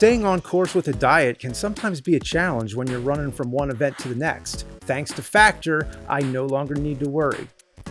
Staying on course with a diet can sometimes be a challenge when you're running from one event to the next. Thanks to Factor, I no longer need to worry.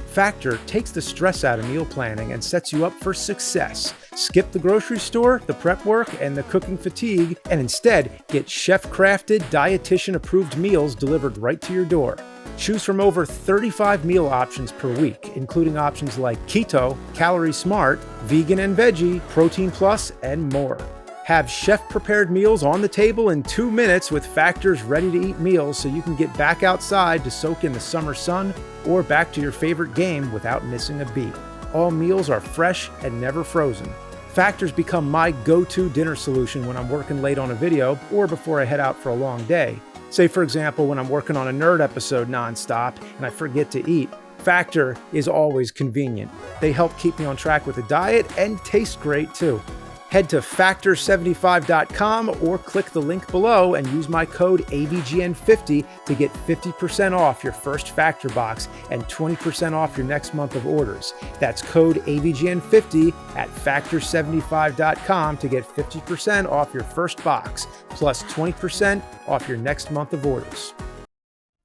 Factor takes the stress out of meal planning and sets you up for success. Skip the grocery store, the prep work, and the cooking fatigue, and instead get chef-crafted, dietitian-approved meals delivered right to your door. Choose from over 35 meal options per week, including options like keto, calorie smart, vegan and veggie, protein plus, and more. Have chef-prepared meals on the table in 2 minutes with Factor's ready-to-eat meals so you can get back outside to soak in the summer sun or back to your favorite game without missing a beat. All meals are fresh and never frozen. Factor's become my go-to dinner solution when I'm working late on a video or before I head out for a long day. Say, for example, when I'm working on a nerd episode nonstop and I forget to eat. Factor is always convenient. They help keep me on track with the diet and taste great too. Head to factor75.com or click the link below and use my code AVGN50 to get 50% off your first Factor box and 20% off your next month of orders. That's code AVGN50 at factor75.com to get 50% off your first box, plus 20% off your next month of orders.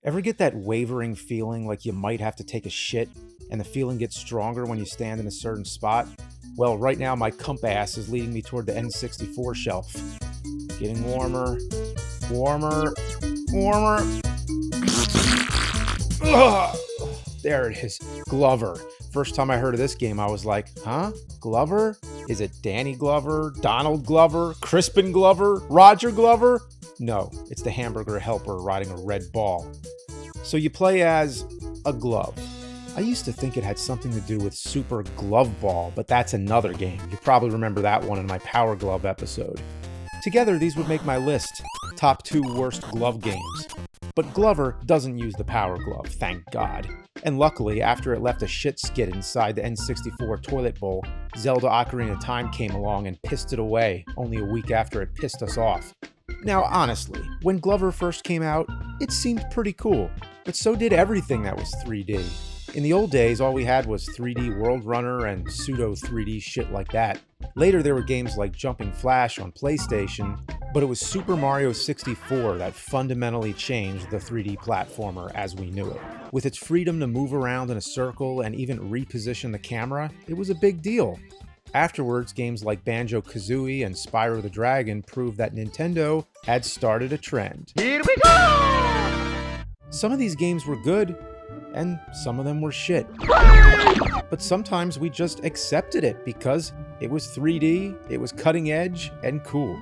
Ever get that wavering feeling like you might have to take a shit, and the feeling gets stronger when you stand in a certain spot? Well, right now my compass is leading me toward the N64 shelf. Getting warmer, warmer, warmer. Ugh. There it is, Glover. First time I heard of this game, I was like, huh? Glover? Is it Danny Glover, Donald Glover, Crispin Glover, Roger Glover? No, it's the hamburger helper riding a red ball. So you play as a glove. I used to think it had something to do with Super Glove Ball, but that's another game. You probably remember that one in my Power Glove episode. Together, these would make my list, top 2 worst glove games. But Glover doesn't use the Power Glove, thank God. And luckily, after it left a shit skid inside the N64 toilet bowl, Zelda Ocarina of Time came along and pissed it away, only a week after it pissed us off. Now, honestly, when Glover first came out, it seemed pretty cool, but so did everything that was 3D. In the old days, all we had was 3D World Runner and pseudo-3D shit like that. Later, there were games like Jumping Flash on PlayStation, but it was Super Mario 64 that fundamentally changed the 3D platformer as we knew it. With its freedom to move around in a circle and even reposition the camera, it was a big deal. Afterwards, games like Banjo-Kazooie and Spyro the Dragon proved that Nintendo had started a trend. Here we go! Some of these games were good, and some of them were shit. But sometimes we just accepted it because it was 3D, it was cutting edge, and cool.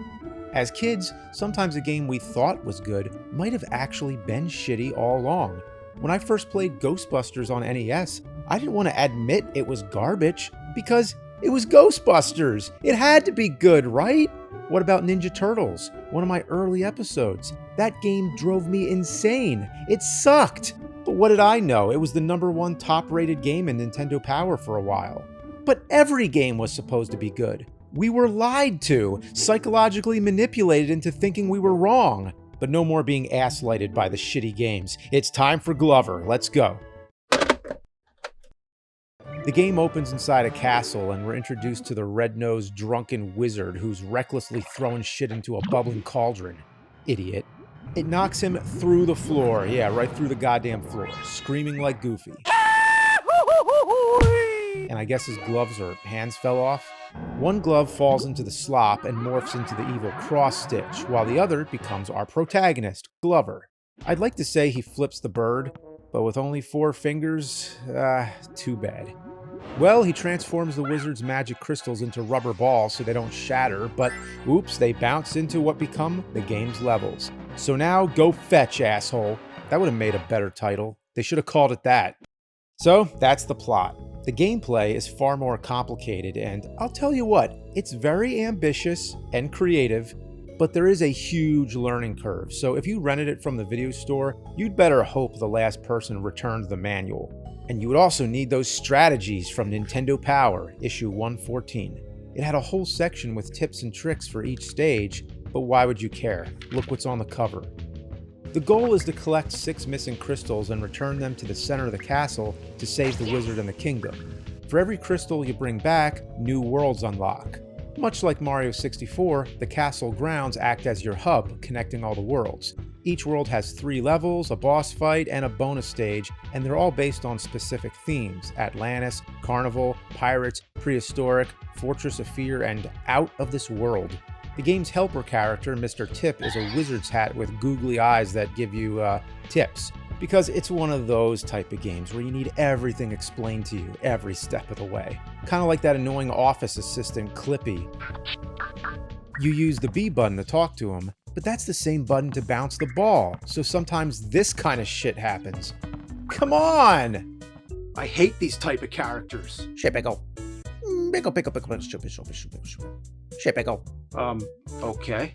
As kids, sometimes a game we thought was good might have actually been shitty all along. When I first played Ghostbusters on NES, I didn't want to admit it was garbage because it was Ghostbusters. It had to be good, right? What about Ninja Turtles? One of my early episodes. That game drove me insane. It sucked. But what did I know? It was the #1 top-rated game in Nintendo Power for a while. But every game was supposed to be good. We were lied to, psychologically manipulated into thinking we were wrong. But no more being ass-lighted by the shitty games. It's time for Glover. Let's go. The game opens inside a castle, and we're introduced to the red-nosed drunken wizard who's recklessly throwing shit into a bubbling cauldron. Idiot. It knocks him through the floor. Yeah, right through the goddamn floor, screaming like Goofy. And I guess his gloves or hands fell off. One glove falls into the slop and morphs into the evil cross-stitch, while the other becomes our protagonist, Glover. I'd like to say he flips the bird, but with only 4 fingers, too bad. Well, he transforms the wizard's magic crystals into rubber balls so they don't shatter, but oops, they bounce into what become the game's levels. So now, go fetch, asshole. That would have made a better title. They should have called it that. So, that's the plot. The gameplay is far more complicated, and I'll tell you what, it's very ambitious and creative, but there is a huge learning curve, so if you rented it from the video store, you'd better hope the last person returned the manual. And you would also need those strategies from Nintendo Power, issue 114. It had a whole section with tips and tricks for each stage, but why would you care? Look what's on the cover. The goal is to collect 6 missing crystals and return them to the center of the castle to save the wizard and the kingdom. For every crystal you bring back, new worlds unlock. Much like Mario 64, the castle grounds act as your hub, connecting all the worlds. Each world has 3 levels, a boss fight, and a bonus stage, and they're all based on specific themes: Atlantis, Carnival, Pirates, Prehistoric, Fortress of Fear, and Out of This World. The game's helper character, Mr. Tip, is a wizard's hat with googly eyes that give you tips, because it's one of those type of games where you need everything explained to you every step of the way. Kind of like that annoying office assistant, Clippy. You use the B button to talk to him, but that's the same button to bounce the ball, so sometimes this kind of shit happens. Come on! I hate these type of characters. Pickle. Pickle, pickle, pickle, pickle, pickle, pickle, pickle. Okay.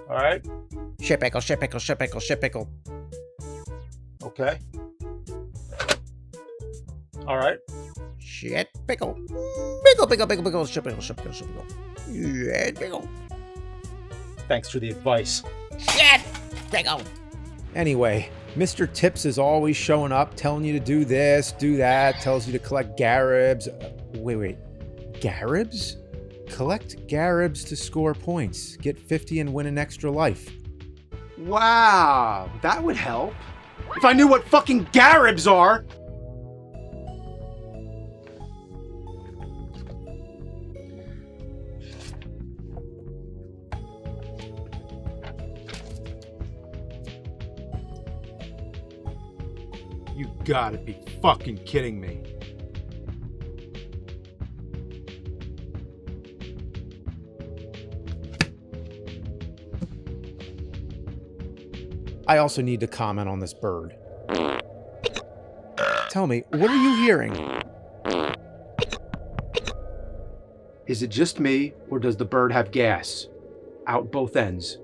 All right. Pickle, pickle, pickle, pickle. Okay. All right. Shit, pickle. Pickle, pickle, pickle, pickle, pickle, pickle, pickle. Shit, pickle. Thanks for the advice. Shit, pickle. Anyway, Mr. Tips is always showing up, telling you to do this, do that, tells you to collect Garibs. Wait. Garibs? Collect Garibs to score points. Get 50 and win an extra life. Wow, that would help. If I knew what fucking Garibs are! You gotta be fucking kidding me. I also need to comment on this bird. Tell me, what are you hearing? Is it just me, or does the bird have gas? Out both ends.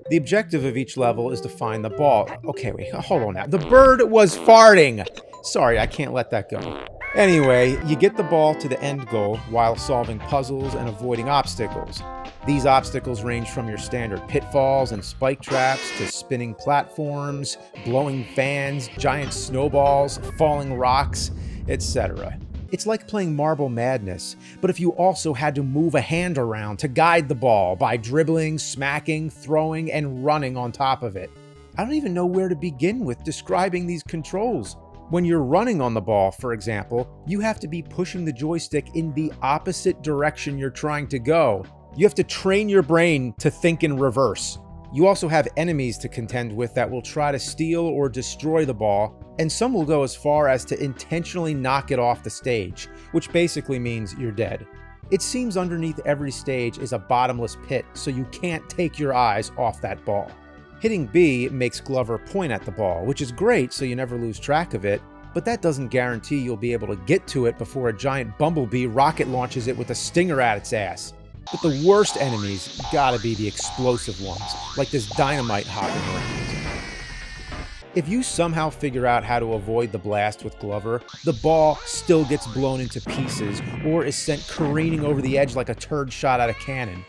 The objective of each level is to find the ball. Okay, wait, hold on now. The bird was farting! Sorry, I can't let that go. Anyway, you get the ball to the end goal while solving puzzles and avoiding obstacles. These obstacles range from your standard pitfalls and spike traps to spinning platforms, blowing fans, giant snowballs, falling rocks, etc. It's like playing Marble Madness, but if you also had to move a hand around to guide the ball by dribbling, smacking, throwing, and running on top of it. I don't even know where to begin with describing these controls. When you're running on the ball, for example, you have to be pushing the joystick in the opposite direction you're trying to go. You have to train your brain to think in reverse. You also have enemies to contend with that will try to steal or destroy the ball, and some will go as far as to intentionally knock it off the stage, which basically means you're dead. It seems underneath every stage is a bottomless pit, so you can't take your eyes off that ball. Hitting B makes Glover point at the ball, which is great so you never lose track of it, but that doesn't guarantee you'll be able to get to it before a giant bumblebee rocket launches it with a stinger at its ass. But the worst enemies gotta be the explosive ones, like this dynamite hopping around. If you somehow figure out how to avoid the blast with Glover, the ball still gets blown into pieces or is sent careening over the edge like a turd shot out of cannon.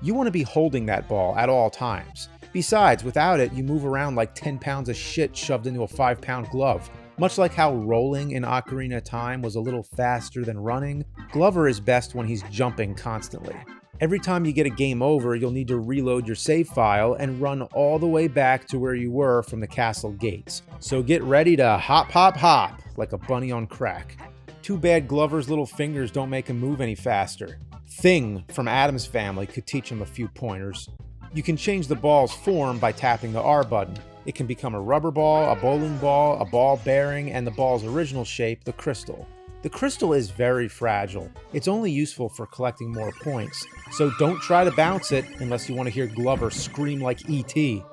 You want to be holding that ball at all times. Besides, without it, you move around like 10 pounds of shit shoved into a 5-pound glove. Much like how rolling in Ocarina of Time was a little faster than running, Glover is best when he's jumping constantly. Every time you get a game over, you'll need to reload your save file and run all the way back to where you were from the castle gates. So get ready to hop, hop, hop, like a bunny on crack. Too bad Glover's little fingers don't make him move any faster. Thing from Addams Family could teach him a few pointers. You can change the ball's form by tapping the R button. It can become a rubber ball, a bowling ball, a ball bearing, and the ball's original shape, the crystal. The crystal is very fragile. It's only useful for collecting more points, so don't try to bounce it unless you want to hear Glover scream like E.T.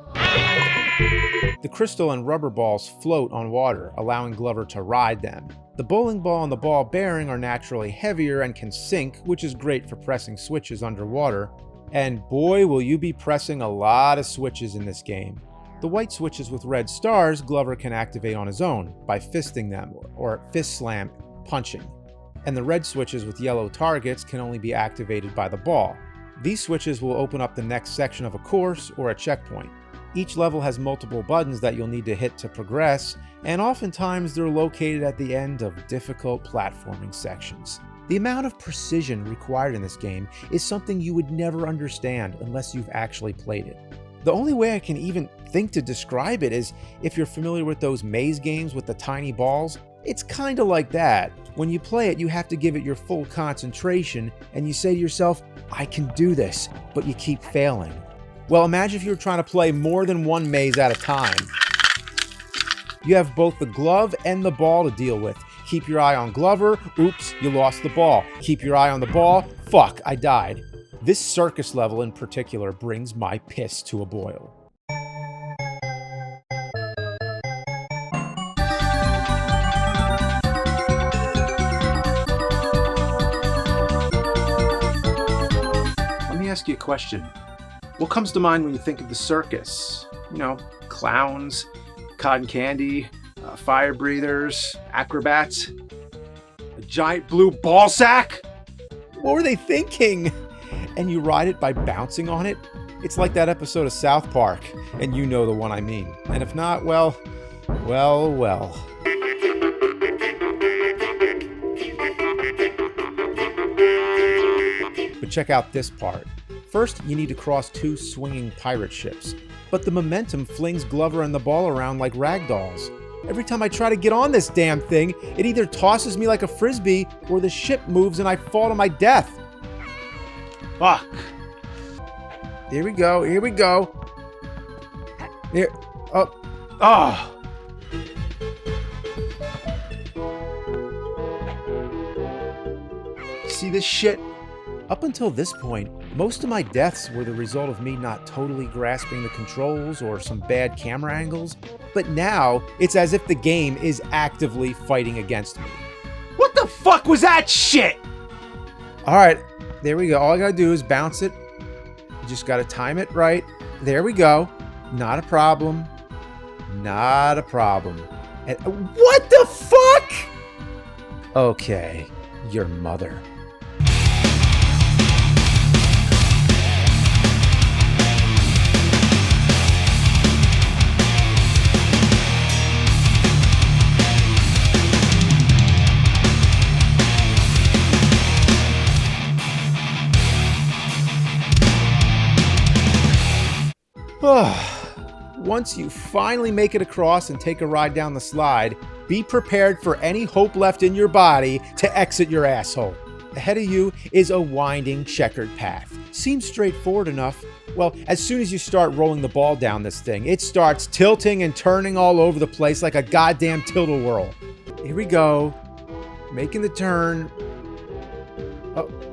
The crystal and rubber balls float on water, allowing Glover to ride them. The bowling ball and the ball bearing are naturally heavier and can sink, which is great for pressing switches underwater. And boy, will you be pressing a lot of switches in this game. The white switches with red stars Glover can activate on his own by fisting them or fist slam punching. And the red switches with yellow targets can only be activated by the ball. These switches will open up the next section of a course or a checkpoint. Each level has multiple buttons that you'll need to hit to progress, and oftentimes they're located at the end of difficult platforming sections. The amount of precision required in this game is something you would never understand unless you've actually played it. The only way I can even think to describe it is if you're familiar with those maze games with the tiny balls. It's kind of like that. When you play it, you have to give it your full concentration, and you say to yourself, I can do this, but you keep failing. Well, imagine if you were trying to play more than one maze at a time. You have both the glove and the ball to deal with. Keep your eye on Glover. Oops, you lost the ball. Keep your eye on the ball. Fuck, I died. This circus level in particular brings my piss to a boil. Let me ask you a question. What comes to mind when you think of the circus? You know, clowns, cotton candy, fire breathers, acrobats, a giant blue ball sack? What were they thinking? And you ride it by bouncing on it? It's like that episode of South Park, and you know the one I mean. And if not, well. But check out this part. First, you need to cross two swinging pirate ships, but the momentum flings Glover and the ball around like rag dolls. Every time I try to get on this damn thing, it either tosses me like a frisbee or the ship moves and I fall to my death. Fuck. Here we go. Here. Oh. See this shit? Up until this point, most of my deaths were the result of me not totally grasping the controls or some bad camera angles, but now it's as if the game is actively fighting against me. What the fuck was that shit? All right, there we go. All I gotta do is bounce it. You just gotta time it right. There we go. Not a problem. Not a problem. And what the fuck? Okay, your mother. Once you finally make it across and take a ride down the slide, be prepared for any hope left in your body to exit your asshole. Ahead of you is a winding, checkered path. Seems straightforward enough. Well, as soon as you start rolling the ball down this thing, it starts tilting and turning all over the place like a goddamn tilt-a-whirl. Here we go. Making the turn.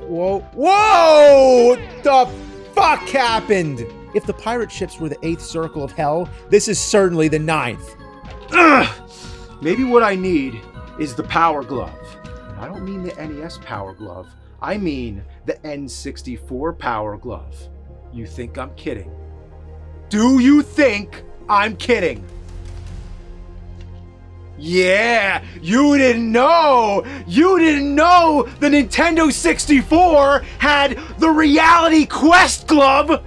Whoa. What the fuck happened? If the pirate ships were the 8th circle of hell, this is certainly the 9th. Maybe what I need is the Power Glove. And I don't mean the NES Power Glove. I mean the N64 Power Glove. You think I'm kidding? Do you think I'm kidding? Yeah, you didn't know! You didn't know the Nintendo 64 had the Reality Quest Glove!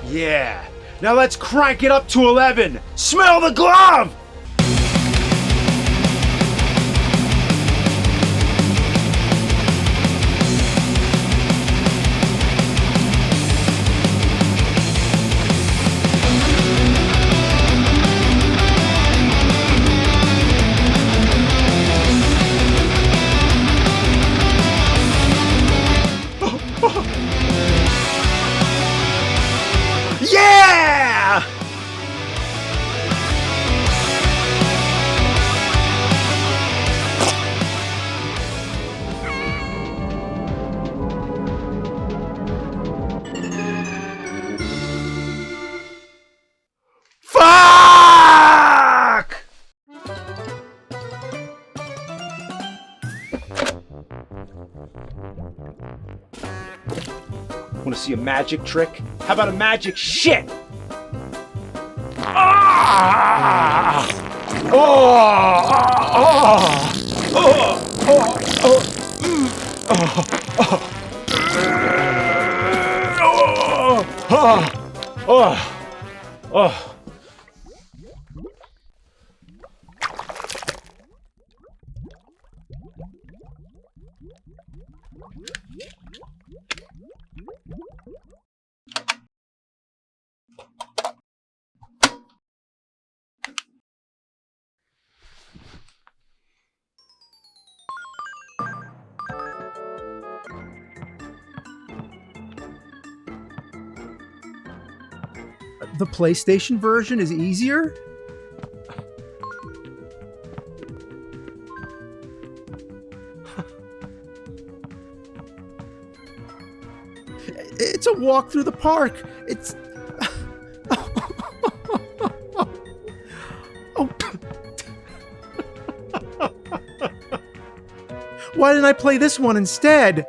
Yeah, now let's crank it up to 11. Smell the glove! Yeah! Want to see a magic trick? How about a magic shit? Ah! Oh! Oh! Oh! Oh! Oh! Oh! Oh! Oh! The PlayStation version is easier? It's a walk through the park. It's... Oh. Why didn't I play this one instead?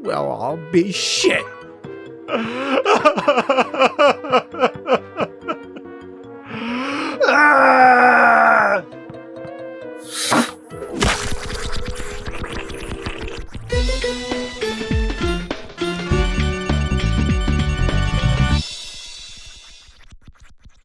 Well, I'll be shit.